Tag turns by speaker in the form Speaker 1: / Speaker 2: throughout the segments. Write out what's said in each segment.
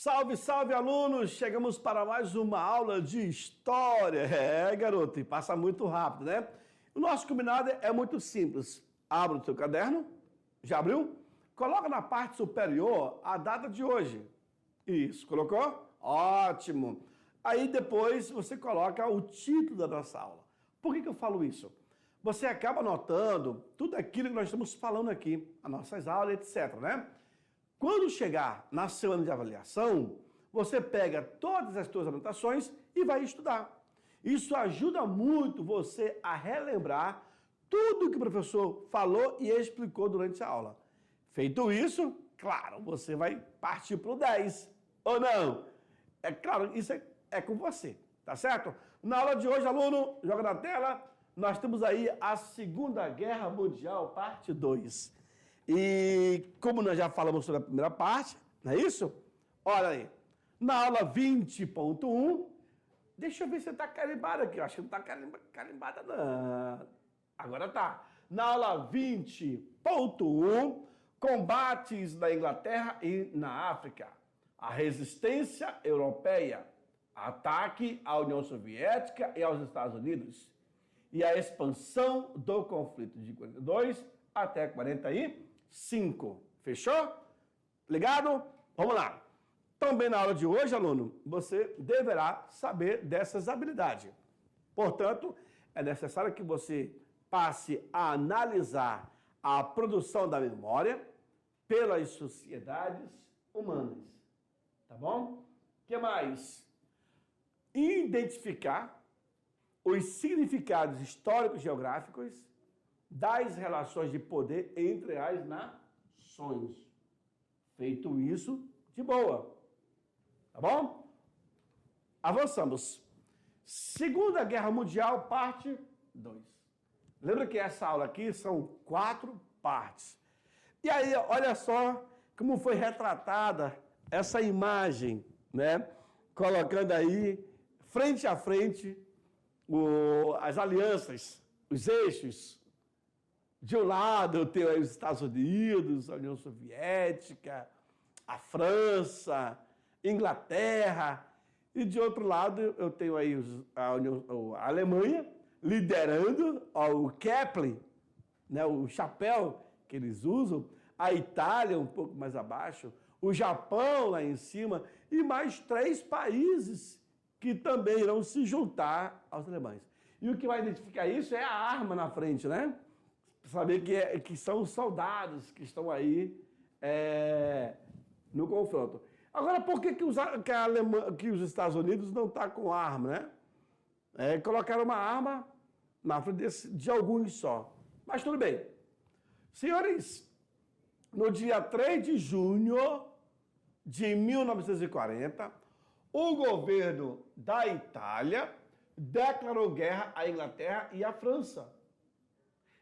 Speaker 1: Salve, salve, alunos! Chegamos para mais uma aula de história. Garoto, e passa muito rápido, né? O nosso combinado é muito simples. Abra o seu caderno. Já abriu? Coloca na parte superior a data de hoje. Isso, colocou? Ótimo! Aí depois você coloca o título da nossa aula. Por que eu falo isso? Você acaba anotando tudo aquilo que nós estamos falando aqui, as nossas aulas, etc, né? Quando chegar na semana de avaliação, você pega todas as suas anotações e vai estudar. Isso ajuda muito você a relembrar tudo que o professor falou e explicou durante a aula. Feito isso, claro, você vai partir para o 10, ou não? É claro, isso é com você, tá certo? Na aula de hoje, aluno, joga na tela, nós temos aí a Segunda Guerra Mundial, parte 2. E como nós já falamos sobre a primeira parte, não é isso? Olha aí, na aula 20.1, deixa eu ver se você está carimbado aqui, eu acho que não está carimbada não. Agora tá. Na aula 20.1, combates na Inglaterra e na África, a resistência europeia, ataque à União Soviética e aos Estados Unidos, e a expansão do conflito de 42 até 45. Fechou? Ligado? Vamos lá. Também na aula de hoje, aluno, você deverá saber dessas habilidades. Portanto, é necessário que você passe a analisar a produção da memória pelas sociedades humanas. Tá bom? O que mais? Identificar os significados históricos geográficos das relações de poder entre as nações. Feito isso, de boa. Tá bom? Avançamos. Segunda Guerra Mundial, parte 2. Lembra que essa aula aqui são 4 partes. E aí, olha só como foi retratada essa imagem, né? Colocando aí, frente a frente, as alianças, os eixos. De um lado eu tenho aí os Estados Unidos, a União Soviética, a França, Inglaterra, e de outro lado eu tenho aí a Alemanha liderando, o Kepler, né, o chapéu que eles usam, a Itália um pouco mais abaixo, o Japão lá em cima, e mais 3 países que também irão se juntar aos alemães. E o que vai identificar isso é a arma na frente, né? Saber que são os soldados que estão aí no confronto. Agora, por que os Estados Unidos não estão com arma, né? Colocaram uma arma na frente de alguns só. Mas tudo bem. Senhores, no dia 3 de junho de 1940, o governo da Itália declarou guerra à Inglaterra e à França,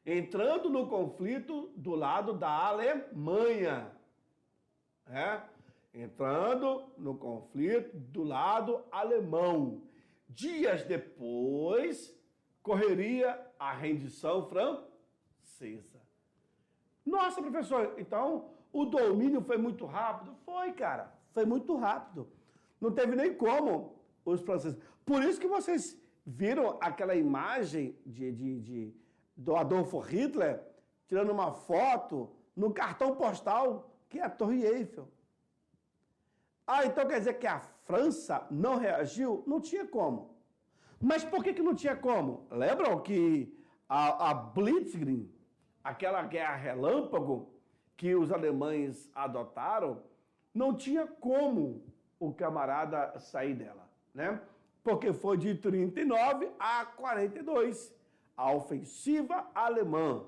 Speaker 1: entrando no conflito do lado da Alemanha. Entrando no conflito do lado alemão. Dias depois, correria a rendição francesa. Nossa, professor, então o domínio foi muito rápido? Foi, cara, foi muito rápido. Não teve nem como os franceses. Por isso que vocês viram aquela imagem do Adolfo Hitler tirando uma foto no cartão postal que é a Torre Eiffel. Então quer dizer que a França não reagiu? Não tinha como. Mas por que não tinha como? Lembram que a Blitzkrieg, aquela guerra relâmpago que os alemães adotaram, não tinha como o camarada sair dela, né? Porque foi de 39 a 42. A ofensiva alemã.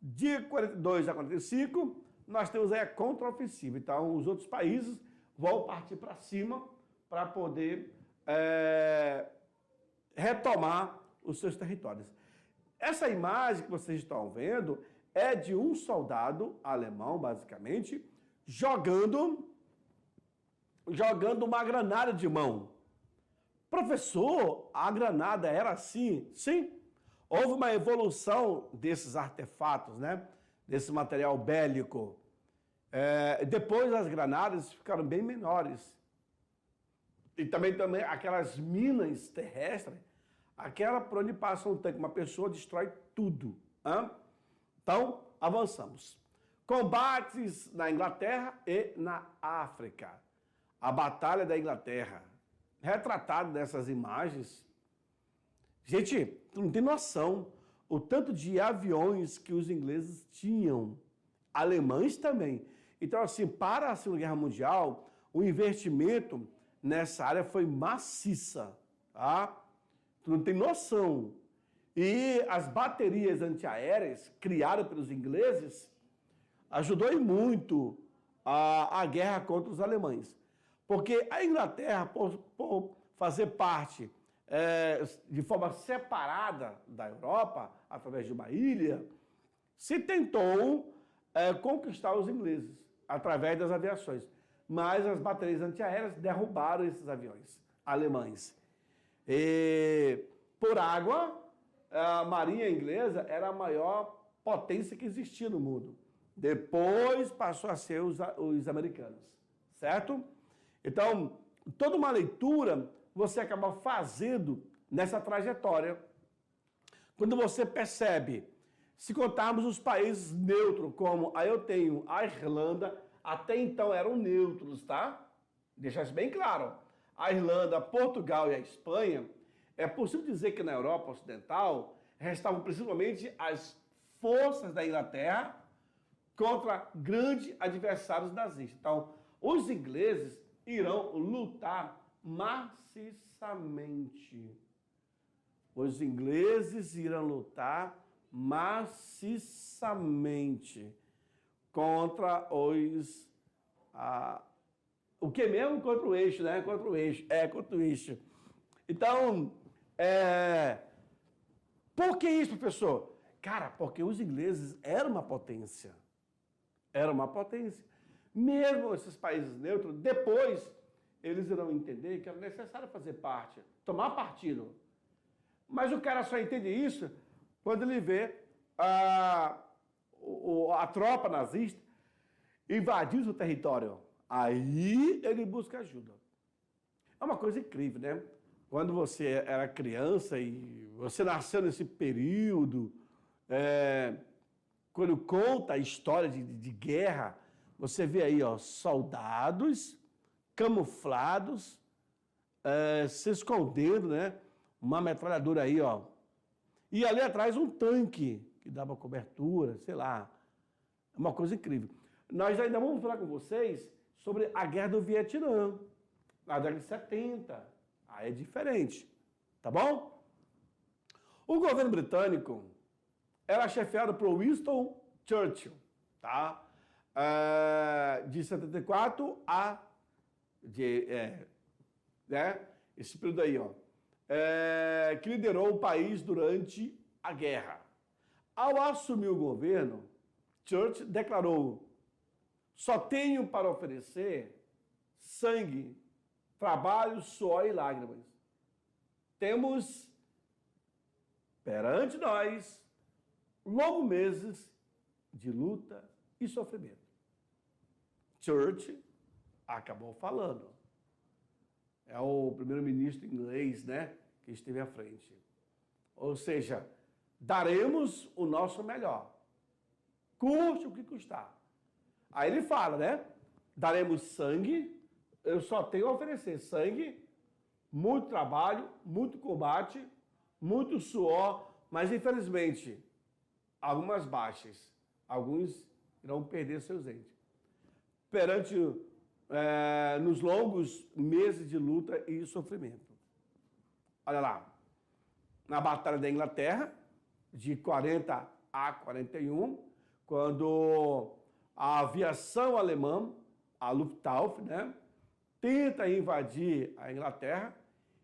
Speaker 1: De 42 a 45, nós temos aí a contraofensiva. Então, os outros países vão partir para cima para poder retomar os seus territórios. Essa imagem que vocês estão vendo é de um soldado alemão, basicamente, jogando uma granada de mão. Professor, a granada era assim? Sim. Houve uma evolução desses artefatos, né? Desse material bélico. Depois as granadas ficaram bem menores. E também aquelas minas terrestres, aquela por onde passa um tanque, uma pessoa destrói tudo. Hein? Então, avançamos. Combates na Inglaterra e na África. A Batalha da Inglaterra. Retratado nessas imagens. Gente, tu não tem noção o tanto de aviões que os ingleses tinham. Alemães também. Então, assim, para a Segunda Guerra Mundial, o investimento nessa área foi maciça, tá? Tu não tem noção. E as baterias antiaéreas criadas pelos ingleses ajudou muito a guerra contra os alemães. Porque a Inglaterra, por fazer parte de forma separada da Europa, através de uma ilha, se tentou conquistar os ingleses através das aviações. Mas as baterias antiaéreas derrubaram esses aviões alemães. E, por água, a marinha inglesa era a maior potência que existia no mundo. Depois passou a ser os americanos, certo? Então, toda uma leitura você acaba fazendo nessa trajetória. Quando você percebe, se contarmos os países neutros, como aí eu tenho a Irlanda, até então eram neutros, tá? Deixar isso bem claro. A Irlanda, Portugal e a Espanha, é possível dizer que na Europa Ocidental restavam principalmente as forças da Inglaterra contra grandes adversários nazistas. Então, os ingleses irão lutar maciçamente. Os ingleses irão lutar maciçamente contra os... o que mesmo? Contra o eixo, né? Contra o eixo. Contra o eixo. Então, por que isso, professor? Cara, porque os ingleses eram uma potência. Era uma potência. Mesmo esses países neutros, depois eles irão entender que era necessário fazer parte, tomar partido. Mas o cara só entende isso quando ele vê a tropa nazista invadir o seu território. Aí ele busca ajuda. É uma coisa incrível, né? Quando você era criança e você nasceu nesse período, quando conta a história de guerra, você vê aí, ó, soldados camuflados, se escondendo, né? Uma metralhadora aí, ó. E ali atrás um tanque que dava cobertura, sei lá. É uma coisa incrível. Nós ainda vamos falar com vocês sobre a Guerra do Vietnã, na década de 70. Aí é diferente, tá bom? O governo britânico era chefiado por Winston Churchill, tá? De 74 a... esse período aí, ó. Que liderou o país durante a guerra. Ao assumir o governo, Churchill declarou: só tenho para oferecer sangue, trabalho, suor e lágrimas. Temos perante nós longos meses de luta e sofrimento. Churchill acabou falando. É o primeiro-ministro inglês, né, que esteve à frente. Ou seja, daremos o nosso melhor, custe o que custar. Aí ele fala, né, daremos sangue, eu só tenho a oferecer sangue, muito trabalho, muito combate, muito suor, mas infelizmente, algumas baixas, alguns irão perder seus entes. Perante nos longos meses de luta e sofrimento. Olha lá, na Batalha da Inglaterra, de 40 a 41, quando a aviação alemã, a Luftwaffe, né, tenta invadir a Inglaterra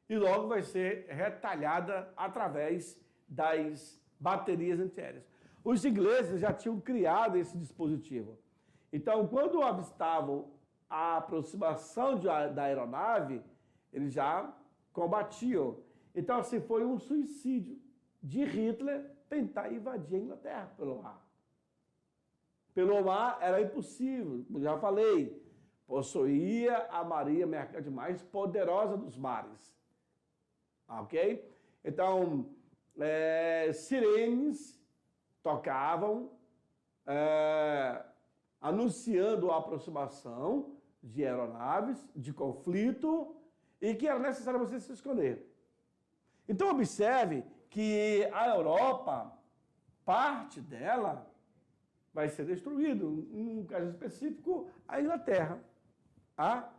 Speaker 1: e logo vai ser retalhada através das baterias antiaéreas. Os ingleses já tinham criado esse dispositivo. Então, quando avistavam a aproximação da aeronave, eles já combatiam. Então, assim, foi um suicídio de Hitler tentar invadir a Inglaterra pelo ar. pelo mar era impossível, já falei. Possuía a marinha mercante mais poderosa dos mares. Ok? Então, sirenes tocavam, anunciando a aproximação de aeronaves, de conflito, e que era necessário você se esconder. Então, observe que a Europa, parte dela, vai ser destruída, num caso específico, a Inglaterra. Tá?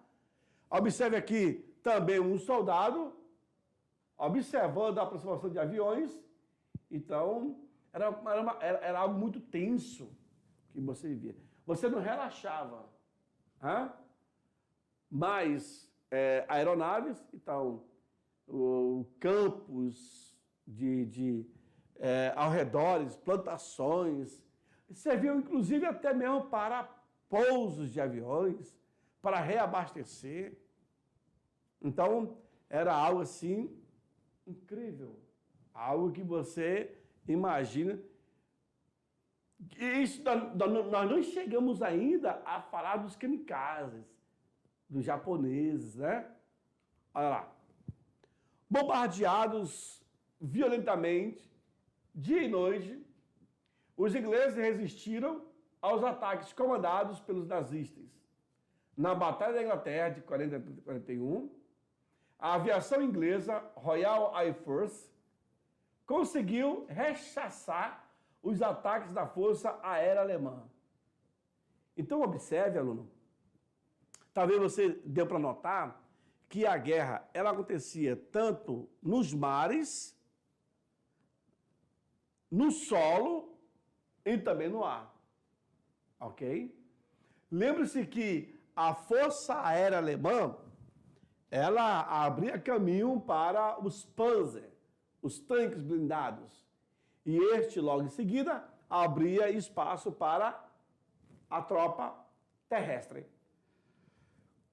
Speaker 1: Observe aqui também um soldado observando a aproximação de aviões. Então, era algo muito tenso que você vivia. Você não relaxava. Tá? Mas aeronaves, então, campos ao redores, plantações, serviam inclusive até mesmo para pousos de aviões, para reabastecer. Então, era algo assim incrível. Algo que você imagina. Isso, nós não chegamos ainda a falar dos kamikazes, dos japoneses, né? Olha lá. Bombardeados violentamente, dia e noite, os ingleses resistiram aos ataques comandados pelos nazistas. Na Batalha da Inglaterra de 40-41, a aviação inglesa Royal Air Force conseguiu rechaçar os ataques da Força Aérea Alemã. Então, observe, aluno, talvez você deu para notar que a guerra ela acontecia tanto nos mares, no solo e também no ar. Ok? Lembre-se que a Força Aérea Alemã ela abria caminho para os Panzer, os tanques blindados. E este, logo em seguida, abria espaço para a tropa terrestre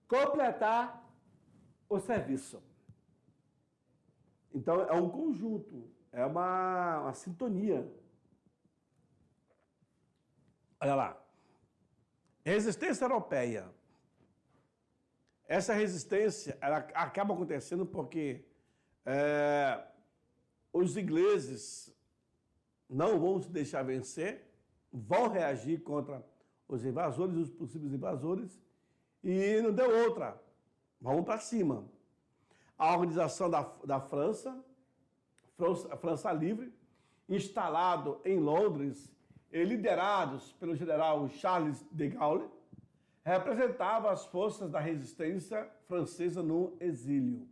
Speaker 1: completar o serviço. Então, é um conjunto, é uma sintonia. Olha lá. Resistência europeia. Essa resistência ela acaba acontecendo porque os ingleses não vão se deixar vencer, vão reagir contra os invasores, os possíveis invasores, e não deu outra. Vamos para cima. A organização da França, a França Livre, instalado em Londres, e liderados pelo general Charles de Gaulle, representava as forças da resistência francesa no exílio.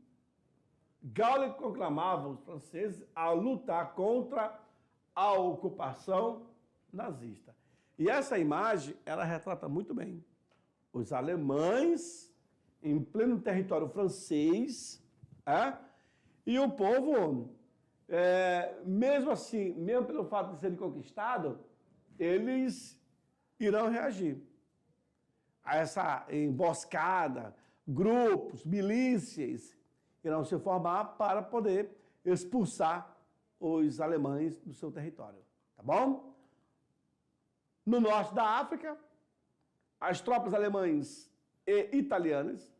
Speaker 1: Gaulle conclamava os franceses a lutar contra a ocupação nazista. E essa imagem, ela retrata muito bem os alemães em pleno território francês, e o povo, mesmo assim, mesmo pelo fato de serem conquistados, eles irão reagir a essa emboscada, grupos, milícias irão se formar para poder expulsar os alemães do seu território, tá bom? No norte da África, as tropas alemãs e italianas,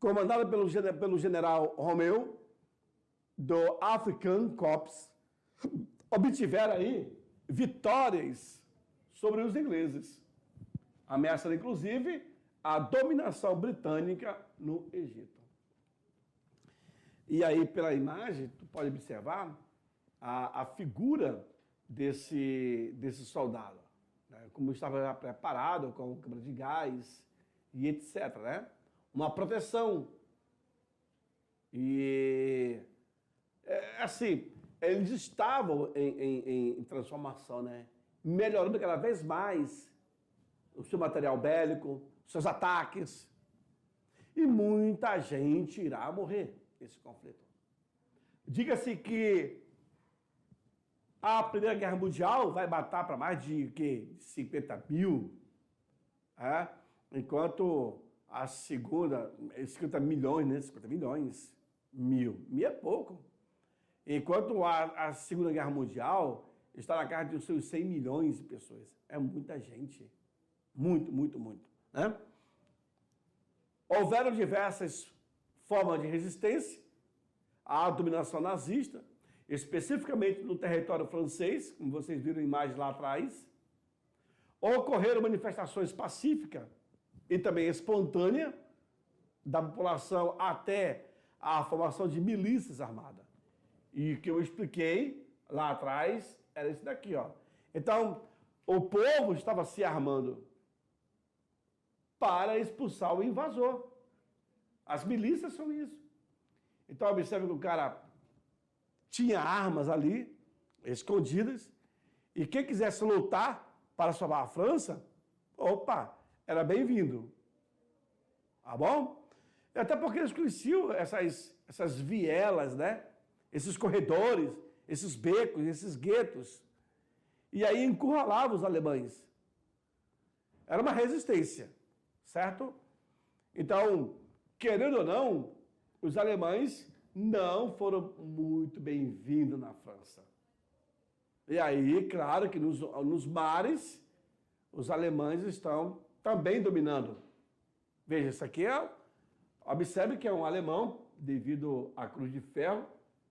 Speaker 1: comandadas pelo general Romeu, do African Corps, obtiveram aí vitórias sobre os ingleses, ameaçando inclusive a dominação britânica no Egito. E aí, pela imagem, tu pode observar a figura desse soldado, né? Como estava preparado com câmara de gás e etc., né? Uma proteção. E, assim, eles estavam em transformação, né? Melhorando cada vez mais o seu material bélico, seus ataques. E muita gente irá morrer nesse conflito. Diga-se que a Primeira Guerra Mundial vai matar para mais de 50 mil, enquanto a Segunda, 50 milhões, né? 50 milhões, mil é pouco. Enquanto a Segunda Guerra Mundial, está na casa de uns seus 100 milhões de pessoas. É muita gente. Muito, muito, muito. Né? Houveram diversas formas de resistência à dominação nazista, especificamente no território francês, como vocês viram a imagem lá atrás. Ocorreram manifestações pacíficas e também espontâneas da população até a formação de milícias armadas. E o que eu expliquei lá atrás era isso daqui, ó. Então, o povo estava se armando para expulsar o invasor. As milícias são isso. Então, observe que o cara tinha armas ali, escondidas, e quem quisesse lutar para salvar a França, opa, era bem-vindo. Tá bom? Até porque eles conheciam essas vielas, né? Esses corredores, esses becos, esses guetos. E aí encurralavam os alemães. Era uma resistência, certo? Então, querendo ou não, os alemães não foram muito bem-vindos na França. E aí, claro que nos mares, os alemães estão também dominando. Veja, isso aqui observe que é um alemão, devido à cruz de ferro,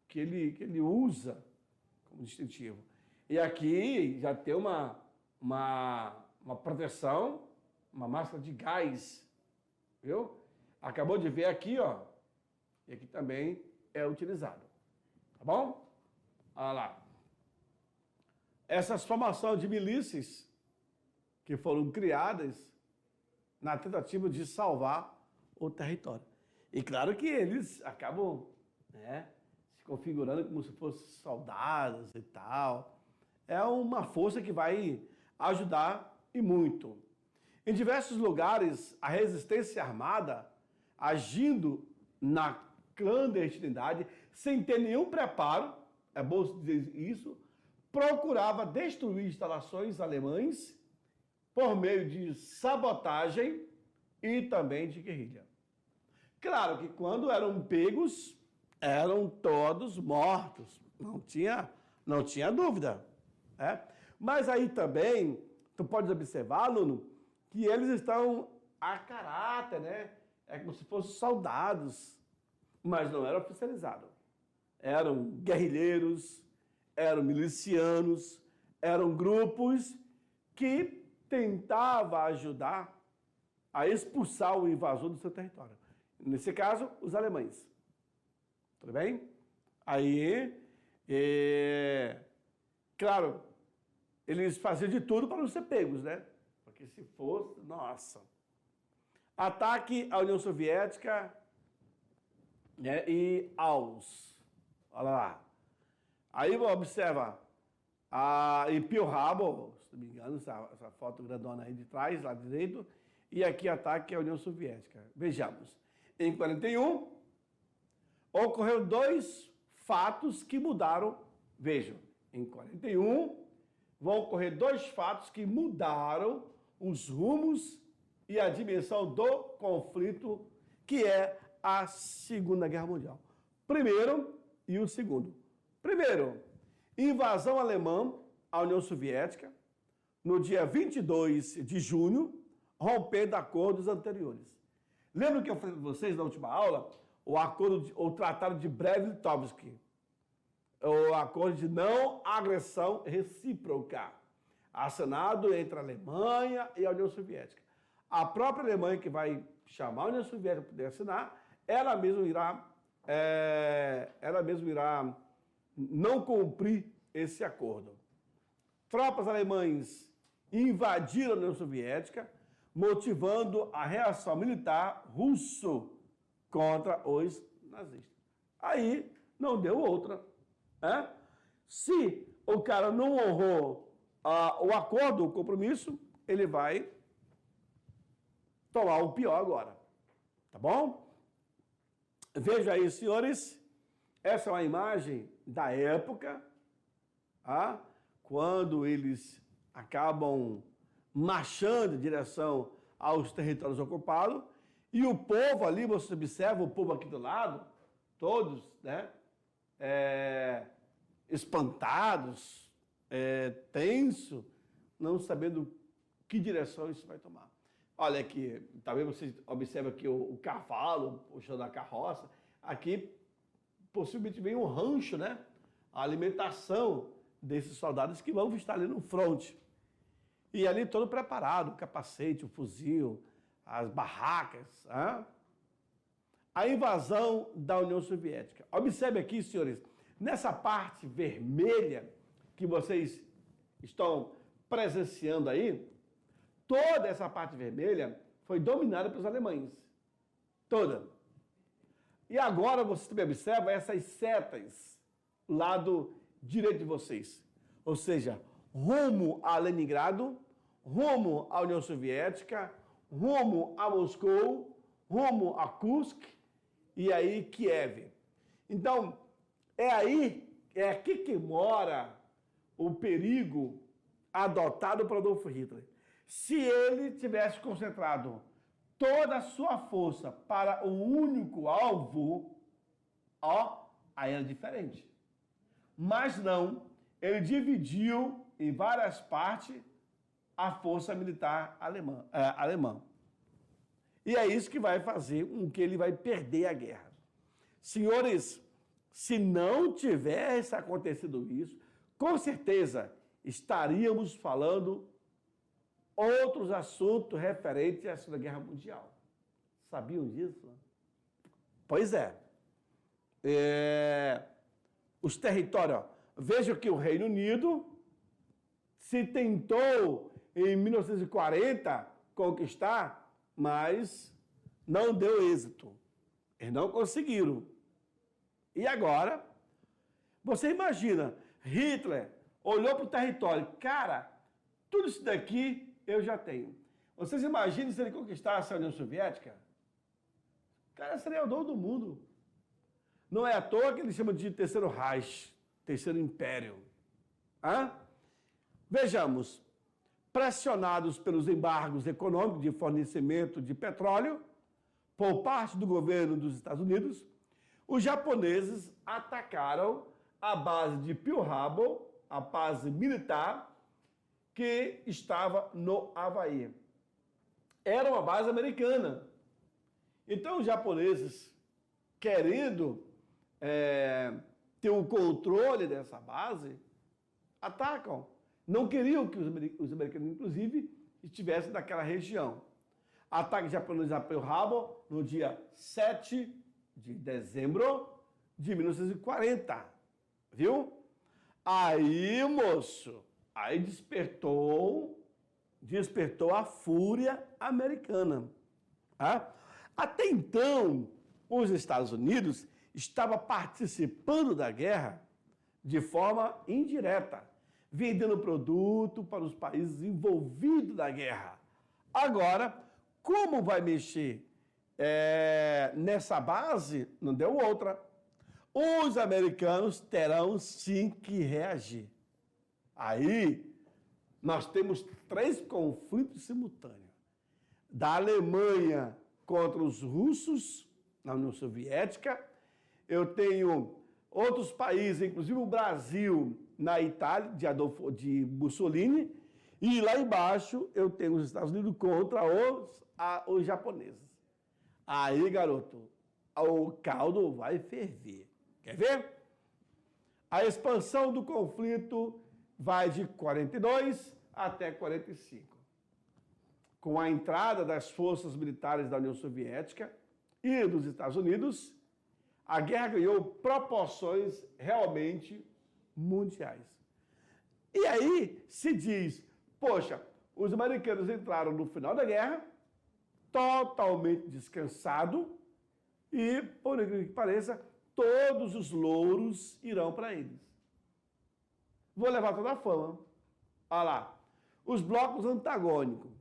Speaker 1: que ele usa como distintivo. E aqui já tem uma proteção, uma máscara de gás, viu? Acabou de ver aqui, ó, e aqui também é utilizado, tá bom? Olha lá. Essas formações de milícias que foram criadas na tentativa de salvar o território. E claro que eles acabam, né, se configurando como se fossem soldados e tal. É uma força que vai ajudar e muito. Em diversos lugares, a resistência armada, agindo na clandestinidade, sem ter nenhum preparo, é bom dizer isso, procurava destruir instalações alemãs por meio de sabotagem e também de guerrilha. Claro que quando eram pegos, eram todos mortos, não tinha dúvida. Né? Mas aí também, tu pode observar, aluno, que eles estão a caráter, né? É como se fossem soldados, mas não eram oficializados. Eram guerrilheiros, eram milicianos, eram grupos que tentavam ajudar a expulsar o invasor do seu território. Nesse caso, os alemães. Tudo bem? Aí, claro, eles faziam de tudo para não ser pegos, né? Porque se fosse, nossa. Ataque à União Soviética, né, e aos. Olha lá. Aí observa em Pearl Harbor, se não me engano, essa foto grandona aí de trás, lá direito, e aqui ataque à União Soviética. Vejamos. Em 41, ocorreram dois fatos que mudaram. Vejam, em 41, vão ocorrer dois fatos que mudaram os rumos e a dimensão do conflito, que é a Segunda Guerra Mundial. Primeiro e o segundo. Primeiro, invasão alemã à União Soviética, no dia 22 de junho, rompendo acordos anteriores. Lembra que eu falei para vocês na última aula? O Tratado de Brest-Litovsk, o acordo de não agressão recíproca, assinado entre a Alemanha e a União Soviética. A própria Alemanha, que vai chamar a União Soviética para poder assinar, ela mesma irá não cumprir esse acordo. Tropas alemãs invadiram a União Soviética, motivando a reação militar russo contra os nazistas. Aí não deu outra. Né? Se o cara não honrou o acordo, o compromisso, ele vai tomar o pior agora. Tá bom? Veja aí, senhores, essa é uma imagem da época, quando eles acabam marchando em direção aos territórios ocupados, e o povo ali, você observa o povo aqui do lado, todos, né, espantados, tenso, não sabendo que direção isso vai tomar. Olha aqui, talvez você observe aqui o cavalo puxando a carroça. Aqui, possivelmente, vem um rancho, né? A alimentação desses soldados que vão estar ali no fronte. E ali todo preparado, o capacete, o fuzil, as barracas. Hein? A invasão da União Soviética. Observe aqui, senhores, nessa parte vermelha que vocês estão presenciando aí, toda essa parte vermelha foi dominada pelos alemães. Toda. E agora você também observa essas setas lado direito de vocês. Ou seja, rumo a Leningrado, rumo à União Soviética, rumo a Moscou, rumo a Kursk e aí Kiev. Então, é aqui que mora o perigo adotado por Adolf Hitler. Se ele tivesse concentrado toda a sua força para o único alvo, aí era diferente. Mas não, ele dividiu em várias partes a força militar alemã. E é isso que vai fazer com que ele vai perder a guerra. Senhores, se não tivesse acontecido isso, com certeza estaríamos falando outros assuntos referentes à Segunda Guerra Mundial. Sabiam disso? Pois é. Os territórios. Veja que o Reino Unido se tentou, em 1940, conquistar, mas não deu êxito. Eles não conseguiram. E agora, você imagina, Hitler olhou para o território. Cara, tudo isso daqui eu já tenho. Vocês imaginem se ele conquistasse a União Soviética? O cara seria o dono do mundo. Não é à toa que ele chama de Terceiro Reich, Terceiro Império. Vejamos, pressionados pelos embargos econômicos de fornecimento de petróleo por parte do governo dos Estados Unidos, os japoneses atacaram a base de Pearl Harbor, a base militar que estava no Havaí. Era uma base americana. Então, os japoneses, querendo ter o controle dessa base, atacam. Não queriam que os americanos, inclusive, estivessem naquela região. Ataque japonês a Pearl Harbor no dia 7 de dezembro de 1940. Viu? Aí, moço, aí despertou a fúria americana. Até então, os Estados Unidos estavam participando da guerra de forma indireta, vendendo produto para os países envolvidos na guerra. Agora, como vai mexer nessa base? Não deu outra. Os americanos terão sim que reagir. Aí, nós temos 3 conflitos simultâneos. Da Alemanha contra os russos, na União Soviética. Eu tenho outros países, inclusive o Brasil, na Itália, de Mussolini. E lá embaixo, eu tenho os Estados Unidos contra os japoneses. Aí, garoto, o caldo vai ferver. Quer ver? A expansão do conflito vai de 42 até 45. Com a entrada das forças militares da União Soviética e dos Estados Unidos, a guerra ganhou proporções realmente mundiais. E aí se diz, poxa, os americanos entraram no final da guerra totalmente descansados e, por incrível que pareça, todos os louros irão para eles. Vou levar toda a fama. Olha lá, os blocos antagônicos.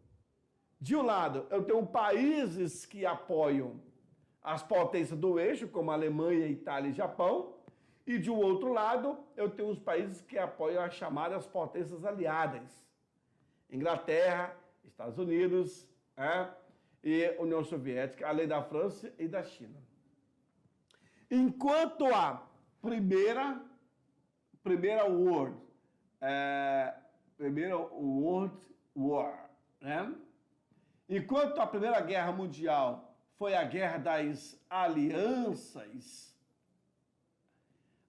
Speaker 1: De um lado, eu tenho países que apoiam as potências do eixo, como a Alemanha, Itália e Japão, e de um outro lado, eu tenho os países que apoiam as chamadas potências aliadas. Inglaterra, Estados Unidos, e União Soviética, além da França e da China. Enquanto a primeira World Primeira World War, né? Enquanto a Primeira Guerra Mundial foi a Guerra das Alianças,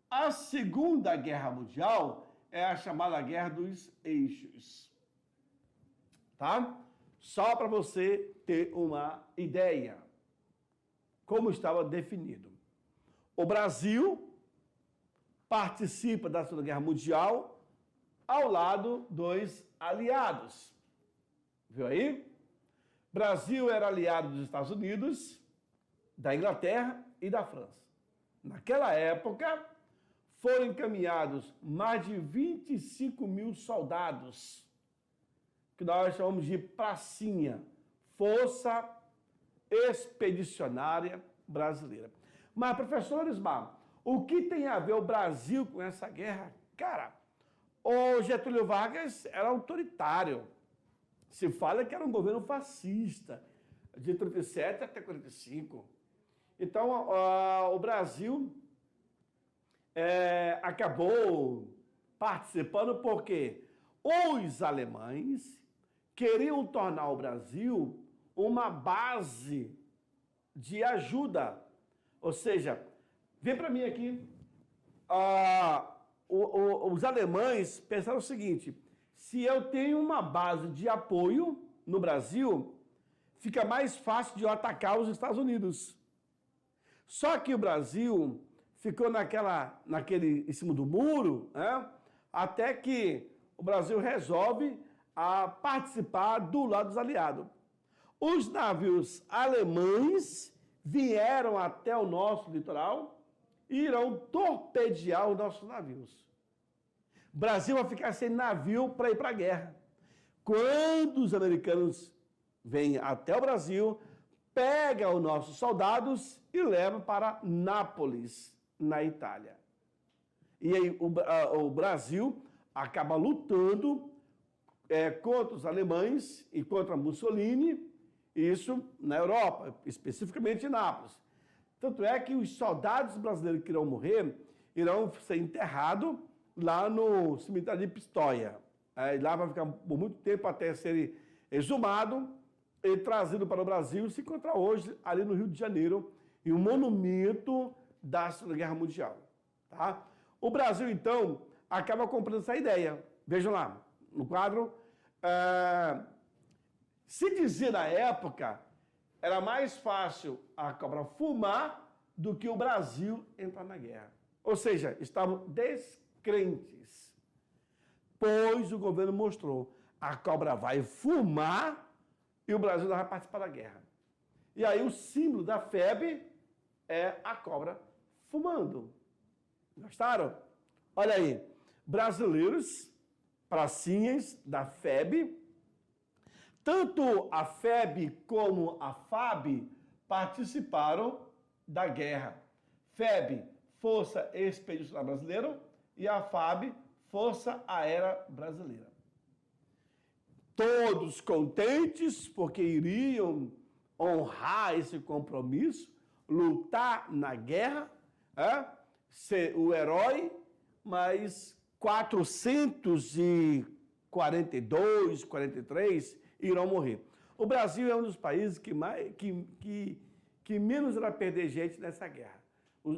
Speaker 1: a Segunda Guerra Mundial é a chamada Guerra dos Eixos. Tá? Só para você ter uma ideia como estava definido. O Brasil participa da Segunda Guerra Mundial ao lado dos aliados. Viu aí? Brasil era aliado dos Estados Unidos, da Inglaterra e da França. Naquela época, foram encaminhados mais de 25 mil soldados, que nós chamamos de pracinha, Força Expedicionária Brasileira. Mas, professor Ismar, o que tem a ver o Brasil com essa guerra? Cara, o Getúlio Vargas era autoritário. Se fala que era um governo fascista, de 37 até 45. Então, o Brasil acabou participando porque os alemães queriam tornar o Brasil uma base de ajuda. Ou seja, vem para mim aqui, os alemães pensaram o seguinte: se eu tenho uma base de apoio no Brasil, fica mais fácil de eu atacar os Estados Unidos. Só que o Brasil ficou em cima do muro, né? Até que o Brasil resolve participar do lado dos aliados. Os navios alemães vieram até o nosso litoral e irão torpedear os nossos navios. O Brasil vai ficar sem navio para ir para a guerra. Quando os americanos vêm até o Brasil, pegam os nossos soldados e levam para Nápoles, na Itália. E aí o Brasil acaba lutando contra os alemães e contra Mussolini, isso na Europa, especificamente em Nápoles. Tanto é que os soldados brasileiros que irão morrer irão ser enterrados lá no cemitério de Pistoia. Lá vai ficar por muito tempo até ser exumado e trazido para o Brasil e se encontrar hoje ali no Rio de Janeiro em um monumento da Segunda Guerra Mundial. Tá? O Brasil, então, acaba comprando essa ideia. Vejam lá, no quadro. Se dizia na época, era mais fácil a cobra fumar do que o Brasil entrar na guerra. Ou seja, estavam descrentes. Pois o governo mostrou, a cobra vai fumar e o Brasil não vai participar da guerra. E aí o símbolo da FEB é a cobra fumando. Gostaram? Olha aí, brasileiros, pracinhas da FEB, tanto a FEB como a FAB participaram da guerra. FEB, Força Expedicionária Brasileira, e a FAB, Força Aérea Brasileira. Todos contentes porque iriam honrar esse compromisso, lutar na guerra, ser o herói, mas 442, 43 irão morrer. O Brasil é um dos países que menos irá perder gente nessa guerra.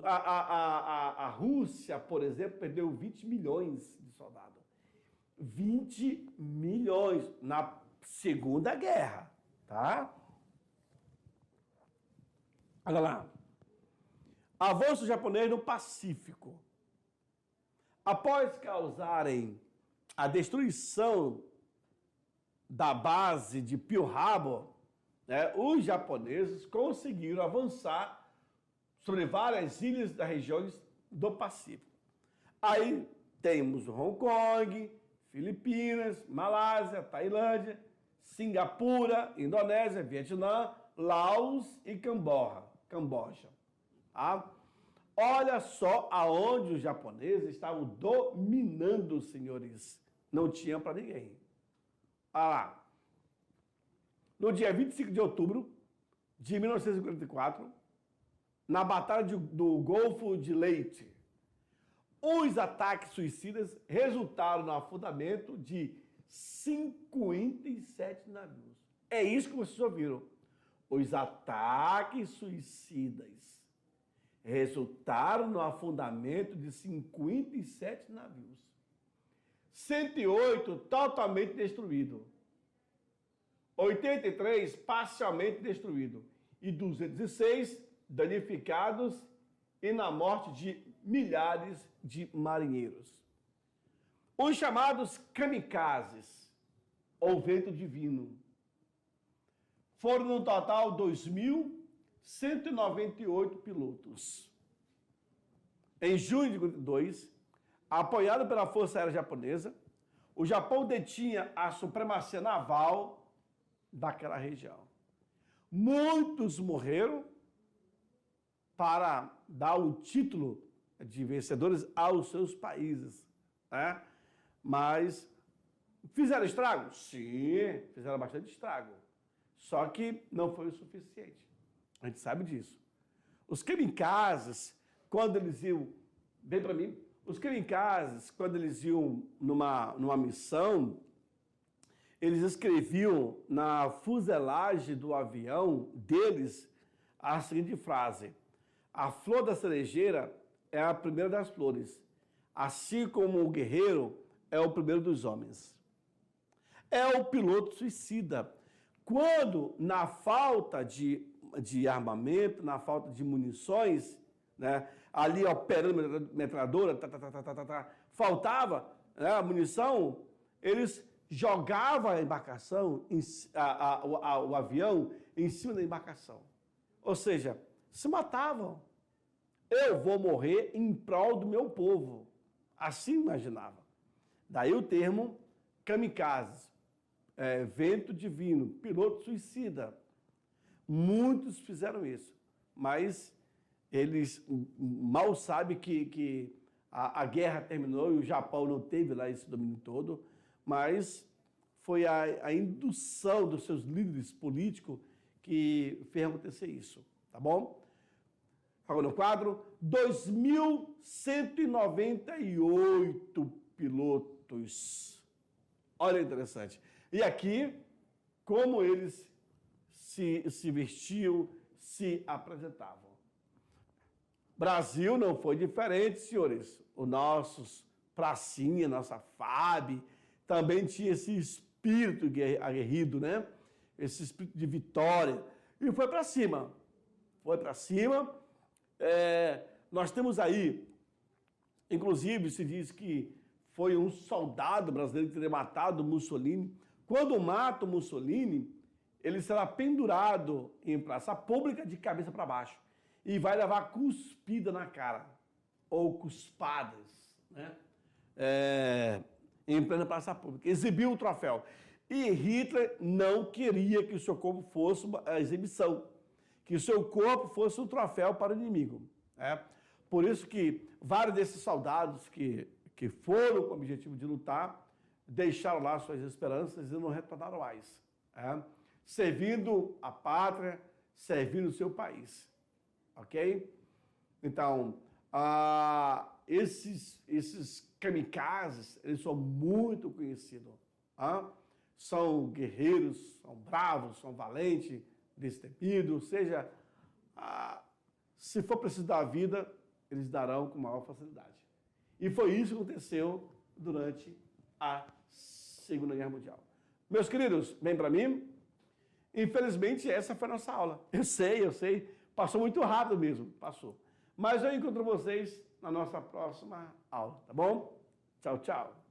Speaker 1: A Rússia, por exemplo, perdeu 20 milhões de soldados. 20 milhões na Segunda Guerra, tá? Olha lá. Avanço japonês no Pacífico. Após causarem a destruição da base de Pearl Harbor, os japoneses conseguiram avançar sobre várias ilhas das regiões do Pacífico. Aí temos Hong Kong, Filipinas, Malásia, Tailândia, Singapura, Indonésia, Vietnã, Laos e Camboja. Tá? Olha só aonde os japoneses estavam dominando, senhores. Não tinha para ninguém. Olha lá. No dia 25 de outubro de 1944, na Batalha do Golfo de Leyte, Os ataques suicidas resultaram no afundamento de 57 navios. É isso que vocês ouviram. Os ataques suicidas resultaram no afundamento de 57 navios. 108 totalmente destruídos. 83 parcialmente destruídos. E 206 danificados e na morte de milhares de marinheiros. Os chamados kamikazes, ou vento divino, foram no total 2.198 pilotos. Em junho de 1942, apoiado pela Força Aérea Japonesa, o Japão detinha a supremacia naval daquela região. Muitos morreram para dar o título de vencedores aos seus países, né? Mas fizeram estrago? Sim, fizeram bastante estrago. Só que não foi o suficiente. A gente sabe disso. Os kamikazes, quando eles iam, vem para mim, os kamikazes, quando eles iam numa missão, eles escreviam na fuselagem do avião deles a seguinte frase: a flor da cerejeira é a primeira das flores, assim como o guerreiro é o primeiro dos homens. É o piloto suicida. Quando, na falta de armamento, na falta de munições, né, ali operando metralhadora, faltava, né, a munição, eles jogavam a embarcação, o avião, em cima da embarcação. Ou seja, se matavam. Eu vou morrer em prol do meu povo. Assim imaginava. Daí o termo kamikazes, vento divino, piloto suicida. Muitos fizeram isso, mas eles mal sabem que a guerra terminou e o Japão não teve lá esse domínio todo, mas foi a indução dos seus líderes políticos que fez acontecer isso, tá bom? Agora no quadro, 2.198 pilotos. Olha que interessante. E aqui, como eles se vestiam, se apresentavam. Brasil não foi diferente, senhores. Os nossos pracinha, nossa FAB, também tinha esse espírito aguerrido, né? Esse espírito de vitória. E foi para cima. Foi para cima. Nós temos aí, inclusive, se diz que foi um soldado brasileiro que teria matado Mussolini. Quando mata o Mussolini, ele será pendurado em praça pública de cabeça para baixo e vai levar cuspida na cara, ou cuspadas, né? Em plena praça pública. Exibiu o troféu. E Hitler não queria que o seu corpo fosse uma exibição, que o seu corpo fosse um troféu para o inimigo. Por isso que vários desses soldados que foram com o objetivo de lutar, deixaram lá suas esperanças e não retornaram mais. Servindo a pátria, servindo o seu país. Ok? Então, esses kamikazes, eles são muito conhecidos. São guerreiros, são bravos, são valentes, destemidos, ou seja, se for preciso dar a vida, eles darão com maior facilidade. E foi isso que aconteceu durante a Segunda Guerra Mundial. Meus queridos, vem para mim. Infelizmente, essa foi a nossa aula. Eu sei. Passou muito rápido mesmo, passou. Mas eu encontro vocês na nossa próxima aula, tá bom? Tchau, tchau.